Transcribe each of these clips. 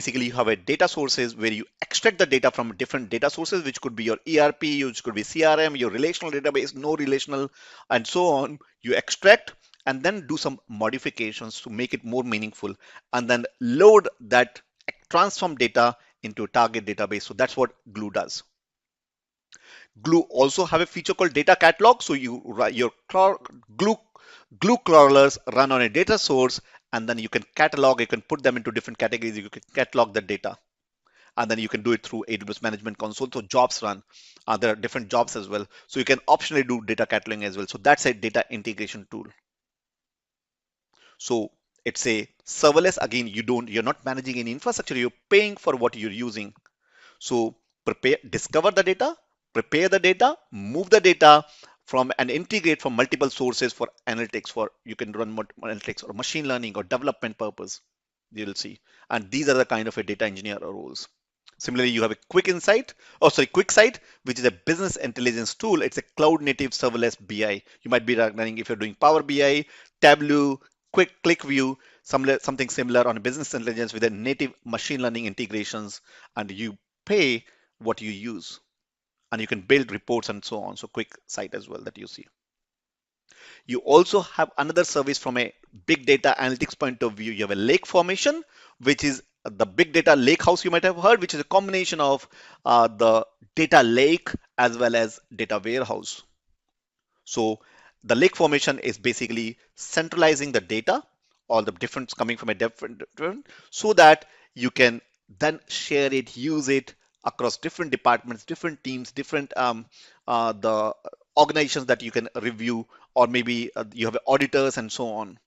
Basically, you have a data sources where you extract the data from different data sources, which could be your ERP, which could be CRM, your relational database, no relational, and so on. You extract and then do some modifications to make it more meaningful, and then load that transform data into a target database. So that's what Glue does. Glue also have a feature called data catalog. So your Glue crawlers run on a data source, and then you can catalog, you can put them into different categories, you can catalog the data, and then you can do it through AWS Management Console. So jobs run. There are different jobs as well. So you can optionally do data cataloging as well. So that's a data integration tool. So it's a serverless. Again, you're not managing any infrastructure. You're paying for what you're using. So discover the data, prepare the data, move the data from and integrate from multiple sources for analytics. For you can run analytics or machine learning or development purpose. You'll see. And these are the kind of a data engineer roles. Similarly, you have a QuickSight, which is a business intelligence tool. It's a cloud native serverless BI. You might be running if you're doing Power BI, Tableau, ClickView, something similar on business intelligence with a native machine learning integrations, and you pay what you use, and you can build reports and so on. So QuickSight as well that you see. You also have another service from a big data analytics point of view. You have a lake formation, which is the big data lake house you might have heard, which is a combination of the data lake as well as data warehouse. So the lake formation is basically centralizing the data, all the difference coming from a different, so that you can then share it, use it across different departments, different teams, different the organizations that you can review, or maybe you have auditors and so on.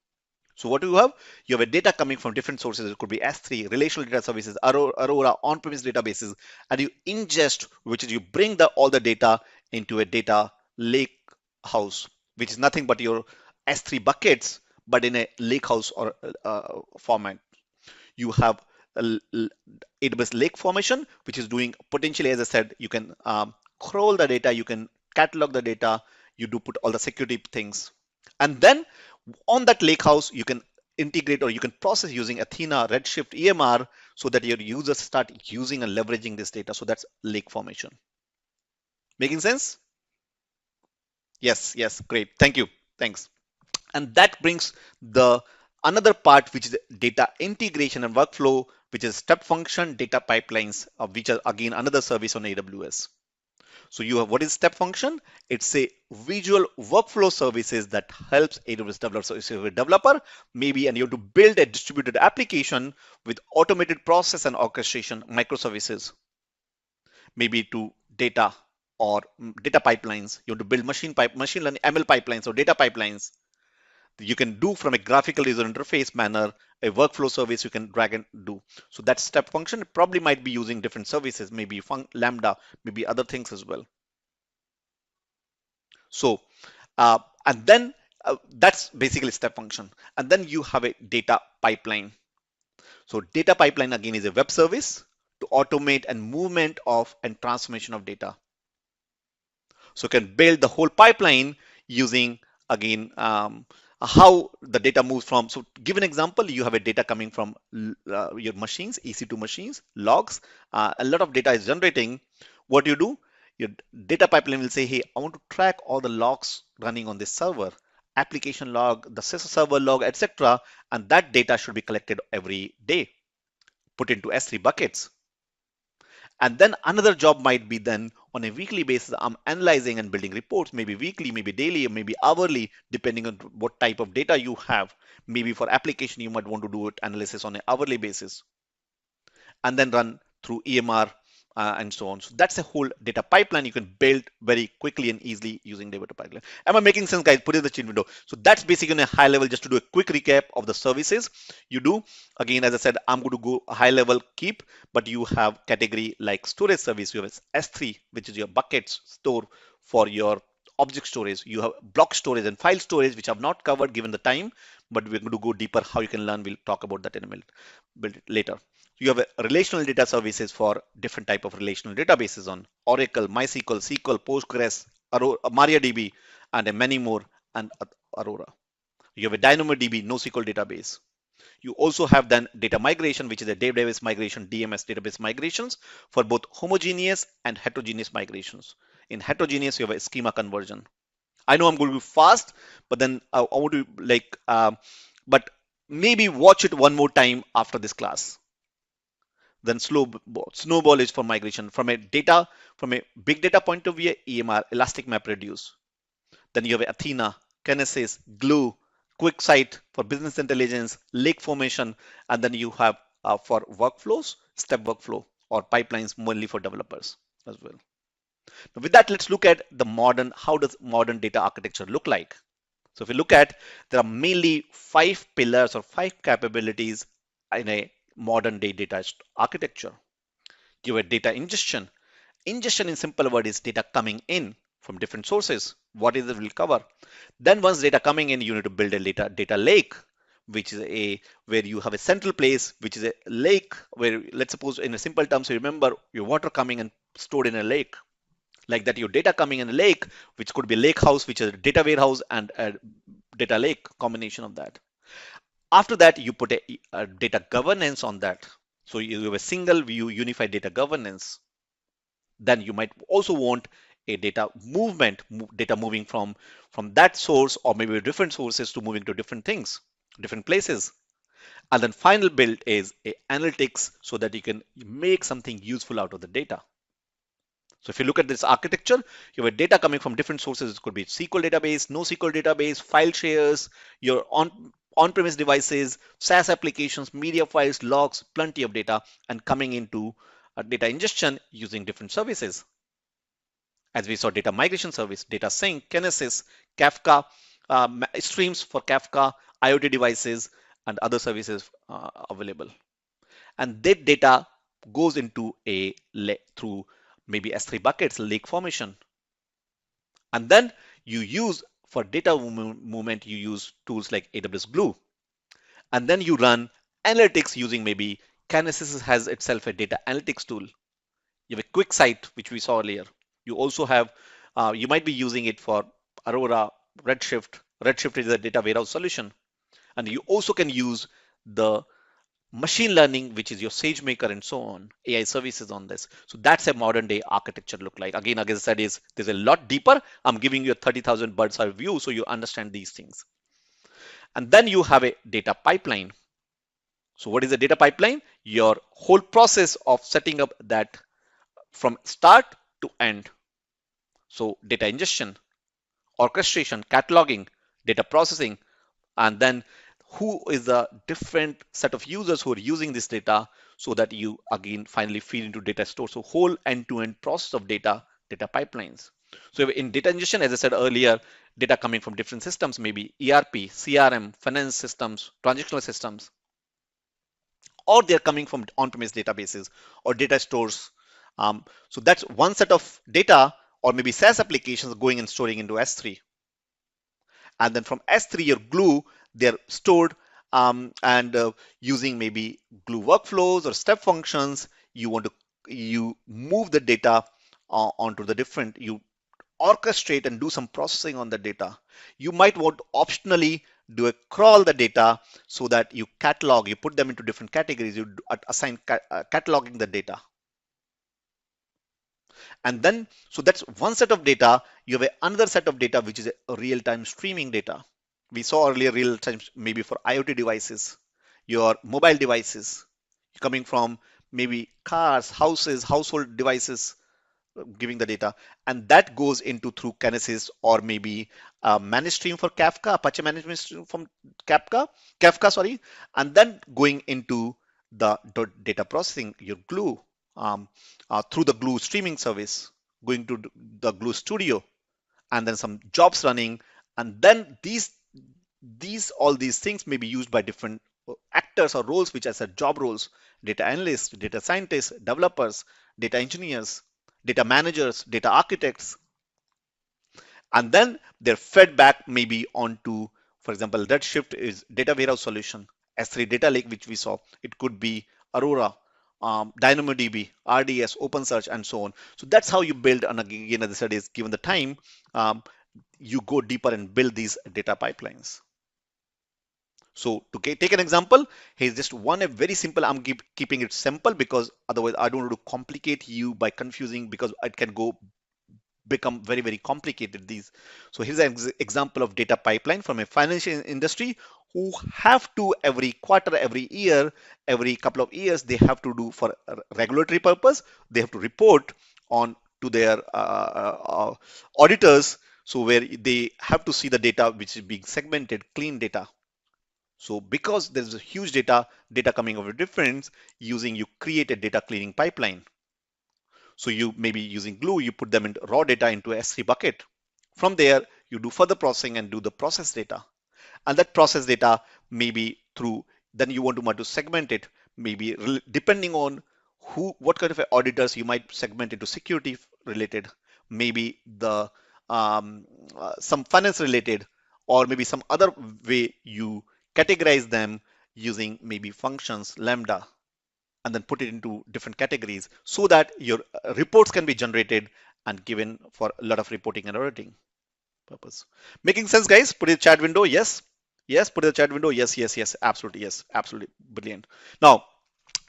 So what do you have? You have a data coming from different sources. It could be S3, relational data services, Aurora, on-premise databases, and you ingest, which is you bring all the data into a data lake house, which is nothing but your S3 buckets, but in a lake house or format. You have AWS Lake Formation, which is doing potentially, as I said, you can crawl the data, you can catalog the data, you do put all the security things. And then on that lakehouse, you can integrate or you can process using Athena, Redshift, EMR, so that your users start using and leveraging this data. So that's lake formation. Making sense? Yes, great. Thank you. Thanks. And that brings the another part, which is data integration and workflow, which is step function data pipelines, which are again another service on AWS. So you have what is step function? It's a visual workflow services that helps AWS developers. So if you're a developer, maybe, and you have to build a distributed application with automated process and orchestration microservices, maybe to data or data pipelines. You have to build machine learning ML pipelines or data pipelines. You can do from a graphical user interface manner, a workflow service you can drag and do. So that step function, it probably might be using different services, maybe Lambda, maybe other things as well. So, and then that's basically step function. And then you have a data pipeline. So data pipeline again is a web service to automate and movement of and transformation of data. So you can build the whole pipeline using again how the data moves from. So give an example, you have a data coming from your machines, EC2 machines, logs, a lot of data is generating. What you do, your data pipeline will say, hey, I want to track all the logs running on this server, application log, the server log, etc. And that data should be collected every day, put into S3 buckets. And then another job might be then on a weekly basis, I'm analyzing and building reports, maybe weekly, maybe daily, or maybe hourly, depending on what type of data you have. Maybe for application, you might want to do it analysis on an hourly basis and then run through EMR and so on. So that's a whole data pipeline you can build very quickly and easily using data pipeline. Am I making sense, guys? Put in the chat window. So that's basically on a high level, just to do a quick recap of the services you do. Again, as I said, I'm going to go high level keep, but you have category like storage service. You have S3, which is your buckets store for your object storage. You have block storage and file storage, which I've not covered given the time, but we're going to go deeper how you can learn. We'll talk about that in a minute, later. You have relational data services for different type of relational databases on Oracle, MySQL, SQL, Postgres, MariaDB, and many more, and Aurora. You have a DynamoDB NoSQL database. You also have then data migration, which is a database migration, DMS, database migrations for both homogeneous and heterogeneous migrations. In heterogeneous, you have a schema conversion. I know I'm going to be fast, but then I want to but maybe watch it one more time after this class. Then snowball is for migration from a big data point of view, EMR, Elastic MapReduce. Then you have Athena, Kinesis, Glue, QuickSight for business intelligence, lake formation, and then you have for workflows, step workflow or pipelines mainly for developers as well. Now with that, let's look at how does modern data architecture look like? So if you look at, there are mainly 5 pillars or 5 capabilities in a modern day data architecture. You have data ingestion. Ingestion in simple word is data coming in from different sources. What is it will cover? Then once data coming in, you need to build a data lake, which is where you have a central place, which is a lake where, let's suppose in a simple terms, you remember your water coming and stored in a lake. Like that, your data coming in a lake, which could be a lake house, which is a data warehouse and a data lake combination of that. After that, you put a data governance on that. So you have a single view unified data governance. Then you might also want a data movement, data moving from that source or maybe different sources to moving to different things, different places. And then final build is a analytics so that you can make something useful out of the data. So if you look at this architecture, you have data coming from different sources. It could be SQL database, NoSQL database, file shares, your on-premise devices, SaaS applications, media files, logs, plenty of data, and coming into data ingestion using different services. As we saw, data migration service, data sync, Kinesis, Kafka, streams for Kafka, IoT devices, and other services available. And that data goes into through maybe S3 buckets, lake formation. And then you use for data movement, you use tools like AWS Glue. And then you run analytics using maybe Kinesis has itself a data analytics tool. You have a QuickSight, which we saw earlier. You also have, you might be using it for Aurora, Redshift. Redshift is a data warehouse solution. And you also can use the machine learning, which is your SageMaker and so on, AI services on this. So that's a modern day architecture look like. Again, as I said, there's a lot deeper. I'm giving you a 30,000 bird's eye view so you understand these things. And then you have a data pipeline. So what is a data pipeline? Your whole process of setting up that from start to end. So data ingestion, orchestration, cataloging, data processing, and then who is the different set of users who are using this data so that you again finally feed into data store. So whole end-to-end process of data pipelines. So in data ingestion, as I said earlier, data coming from different systems, maybe ERP, CRM, finance systems, transactional systems, or they're coming from on-premise databases or data stores. So that's one set of data, or maybe SaaS applications going and storing into S3. And then from S3, your Glue, they're stored and using maybe Glue workflows or step functions. You move the data onto the different, you orchestrate and do some processing on the data. You might want to optionally do a crawl the data so that you catalog, you put them into different categories, you assign cataloging the data. And then, so that's one set of data. You have another set of data, which is a real-time streaming data. We saw earlier real-time, maybe for IoT devices, your mobile devices, coming from maybe cars, houses, household devices, giving the data. And that goes into through Kinesis or maybe managed stream for Kafka, Apache management stream from Kafka, sorry, and then going into the data processing, your Glue, through the Glue streaming service, going to the Glue Studio, and then some jobs running, and then all these things may be used by different actors or roles, which I said job roles: data analysts, data scientists, developers, data engineers, data managers, data architects, and then they're fed back maybe onto, for example, Redshift is data warehouse solution, S3 data lake, which we saw. It could be Aurora, DynamoDB, RDS, OpenSearch, and so on. So that's how you build, and again, as I said, is given the time, you go deeper and build these data pipelines. So to take an example, here's just one a very simple. I'm keeping it simple because otherwise I don't want to complicate you by confusing, because it can become very, very complicated these. So here's an example of data pipeline from a financial industry who have to every quarter, every year, every couple of years, they have to do for a regulatory purpose, they have to report on to their auditors. So where they have to see the data which is being segmented, clean data. So because there's a huge data coming over difference, using you create a data cleaning pipeline. So you maybe using Glue, you put them into raw data into S3 bucket. From there, you do further processing and do the process data. And that process data maybe through, then you want to segment it, maybe depending on what kind of auditors you might segment into security related, maybe the some finance related, or maybe some other way you categorize them using maybe functions, Lambda, and then put it into different categories so that your reports can be generated and given for a lot of reporting and auditing purpose. Making sense, guys? Put in the chat window. Yes. Yes. Put in the chat window. Yes. Yes. Yes. Absolutely. Yes. Absolutely. Brilliant. Now,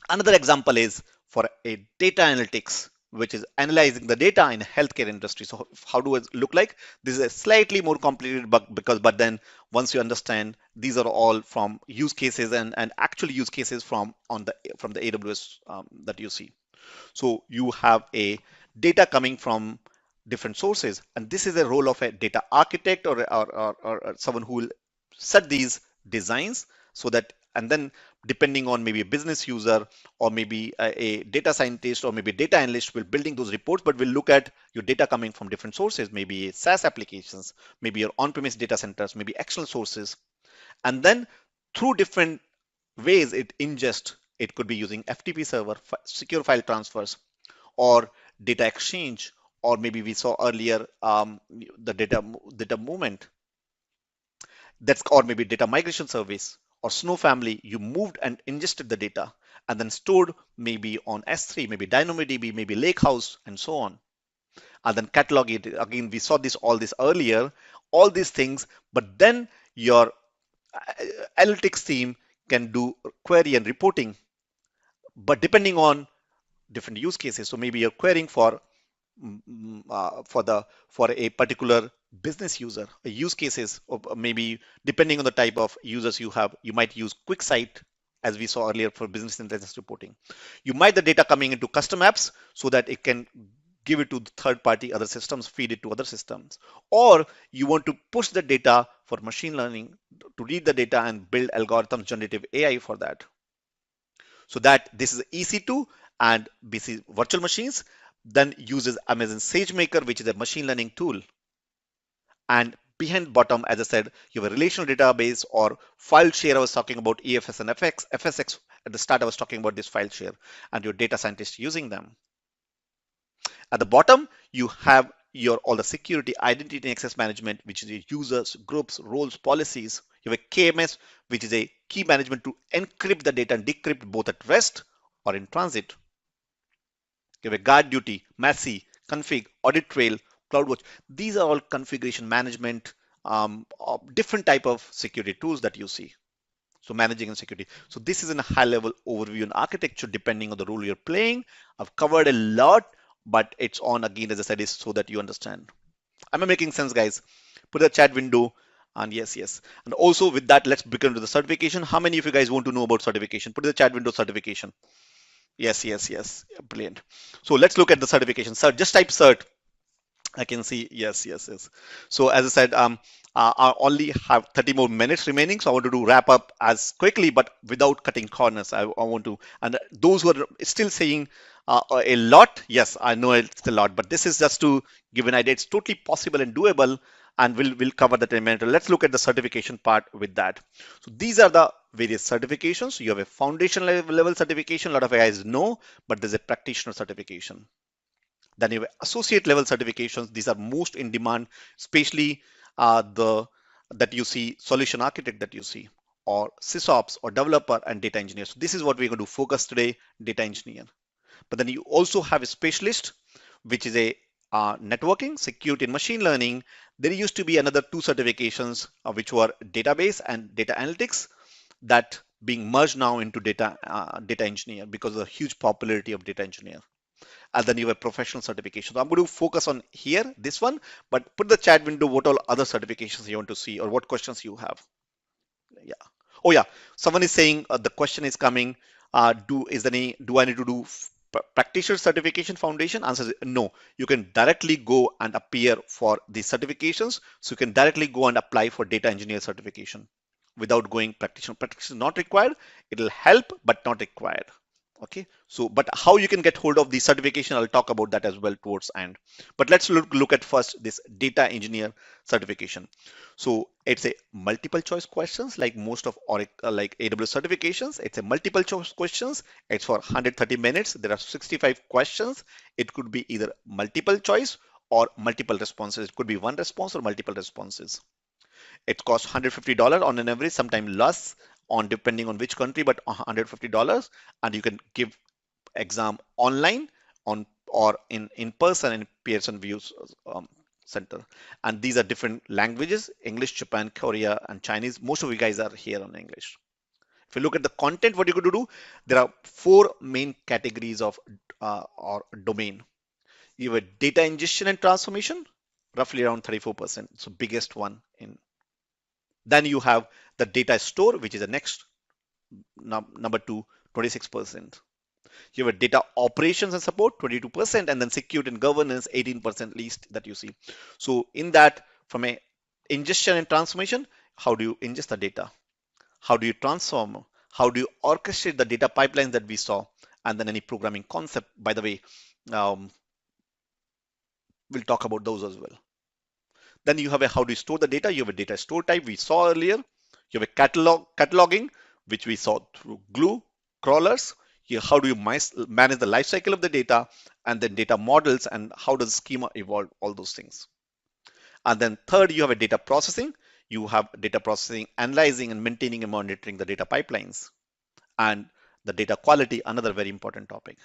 another example is for a data analytics, which is analyzing the data in healthcare industry. So how do it look like? This is a slightly more complicated, but then once you understand, these are all from use cases and actual use cases from the AWS that you see. So you have a data coming from different sources, and this is a role of a data architect or someone who will set these designs so that, and then depending on maybe a business user or maybe a data scientist or maybe a data analyst will building those reports, but we'll look at your data coming from different sources, maybe SaaS applications, maybe your on-premise data centers, maybe external sources, and then through different ways it ingest. It could be using FTP server, secure file transfers, or data exchange, or maybe we saw earlier the data movement. That's, or maybe data migration service or Snow family. You moved and ingested the data and then stored maybe on S3, maybe DynamoDB, maybe Lakehouse, and so on. And then catalog it again. We saw all this earlier, all these things, but then your analytics team can do query and reporting, but depending on different use cases. So maybe you're querying for for a particular business user, a use cases, or maybe depending on the type of users you have, you might use QuickSight as we saw earlier for business intelligence reporting. You might the data coming into custom apps so that it can give it to third party other systems, feed it to other systems, or you want to push the data for machine learning to read the data and build algorithms, generative AI for that. So that this is EC2 and BC virtual machines, then uses Amazon SageMaker, which is a machine learning tool. And behind bottom, as I said, you have a relational database or file share. I was talking about EFS and FSx. At the start, I was talking about this file share and your data scientist using them. At the bottom, you have your all the security, identity and access management, which is your users, groups, roles, policies. You have a KMS, which is a key management to encrypt the data and decrypt both at rest or in transit. You have a guard duty, Massey, config, audit trail, CloudWatch. These are all configuration management, different type of security tools that you see. So managing and security. So this is in a high level overview and architecture depending on the role you're playing. I've covered a lot, but it's on again, as I said, is so that you understand. Am I making sense, guys? Put the chat window and yes, yes. And also with that, let's begin to the certification. How many of you guys want to know about certification? Put the chat window certification. Yes, yes, yes. Brilliant. So let's look at the certification. Cert, just type cert. I can see yes, yes, yes. So as I said, I only have 30 more minutes remaining, so I want to do wrap up as quickly, but without cutting corners. I want to, and those who are still saying a lot, yes, I know it's a lot, but this is just to give an idea. It's totally possible and doable, and we'll cover that in a minute. Let's look at the certification part with that. So these are the various certifications. You have a foundation level certification. A lot of guys know, but there's a practitioner certification. Then you have associate level certifications. These are most in demand, especially that you see solution architect that you see, or sysops or developer and data engineer. So this is what we're going to focus today, data engineer. But then you also have a specialist, which is a networking, security, and machine learning. There used to be another two certifications, which were database and data analytics. that being merged now into data engineer because of the huge popularity of data engineer. And then you have professional certification. So I'm going to focus on here, this one, but put the chat window what all other certifications you want to see or what questions you have. Yeah. Oh yeah. Someone is saying the question is coming. Do I need to do practitioner certification foundation? Answer is no. You can directly go and appear for the certifications. So you can directly go and apply for data engineer certification without going practitioner. Practitioner is not required. It'll help, but not required. Okay, so but how you can get hold of the certification, I'll talk about that as well towards end. But let's look at first this data engineer certification. So it's a multiple choice questions like most of Oracle, like AWS certifications. It's a multiple choice questions. It's for 130 minutes. There are 65 questions. It could be either multiple choice or multiple responses. It could be one response or multiple responses. It costs $150 on an average, sometimes less on depending on which country, but $150, and you can give exam online on or in person in Pearson Views Center. And these are different languages: English, Japan, Korea, and Chinese. Most of you guys are here on English. If you look at the content, what you're going to do, there are four main categories of or domain. You have a data ingestion and transformation, roughly around 34%. So biggest one in. Then you have the data store, which is the next number two, 26%. You have a data operations and support, 22%, and then security and governance, 18% least that you see. So in that, from a ingestion and transformation, how do you ingest the data? How do you transform? How do you orchestrate the data pipelines that we saw? And then any programming concept, by the way, we'll talk about those as well. Then you have a how do you store the data? You have a data store type we saw earlier. You have a cataloging, which we saw through Glue, crawlers. How do you manage the life cycle of the data, and then data models, and how does schema evolve, all those things. And then third, you have a data processing. You have data processing, analyzing and maintaining and monitoring the data pipelines. And the data quality, another very important topic.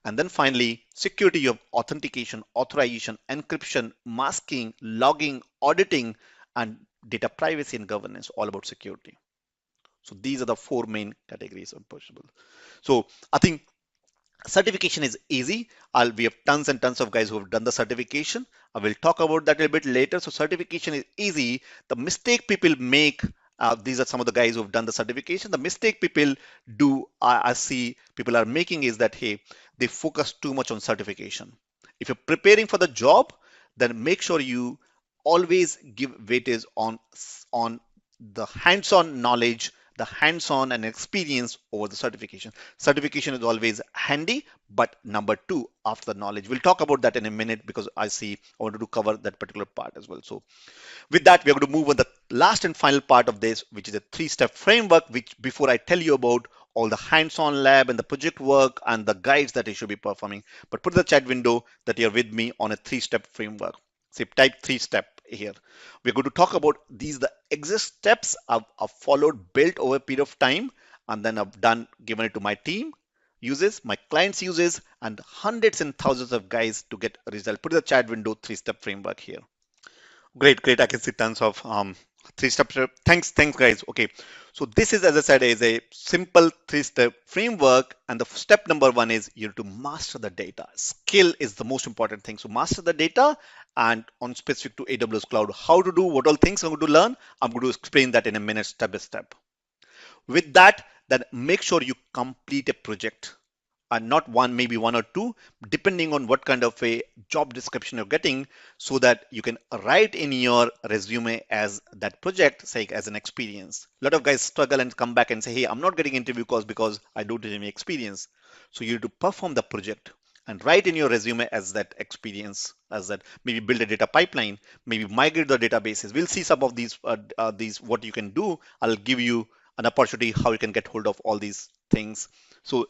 And then finally, security, you have authentication, authorization, encryption, masking, logging, auditing, and data privacy and governance, all about security. So these are the four main categories of possible. So I think certification is easy. We have tons and tons of guys who have done the certification. I will talk about that a little bit later. So certification is easy. The mistake people make, these are some of the guys who have done the certification. The mistake people do, I see people are making is that, hey, they focus too much on certification. If you're preparing for the job, then make sure you always give weightage on the hands-on knowledge, the hands-on and experience over the certification. Certification is always handy, but number two after the knowledge. We'll talk about that in a minute because I wanted to cover that particular part as well. So with that, we're going to move on the last and final part of this, which is a three-step framework, which before I tell you about all the hands-on lab and the project work and the guides that you should be performing, but put in the chat window that you're with me on a three-step framework. Say type three-step here. We're going to talk about these, the exist steps I've followed, built over a period of time, and then I've given it to my team uses, my clients uses, and hundreds and thousands of guys to get a result. Put in the chat window, three-step framework here. Great. I can see tons of three-step. Thanks, guys. Okay, so this is, as I said, is a simple three-step framework, and the step number one is you have to master the data. Skill is the most important thing. So master the data, and on specific to AWS Cloud, how to do what all things I'm going to learn. I'm going to explain that in a minute, step by step. With that, then make sure you complete a project. And not one, maybe one or two, depending on what kind of a job description you're getting, so that you can write in your resume as that project, say as an experience. A lot of guys struggle and come back and say, hey, I'm not getting interview calls because I don't have any experience. So you have to perform the project and write in your resume as that experience, as that maybe build a data pipeline, maybe migrate the databases. We'll see some of these what you can do. I'll give you an opportunity how you can get hold of all these things. So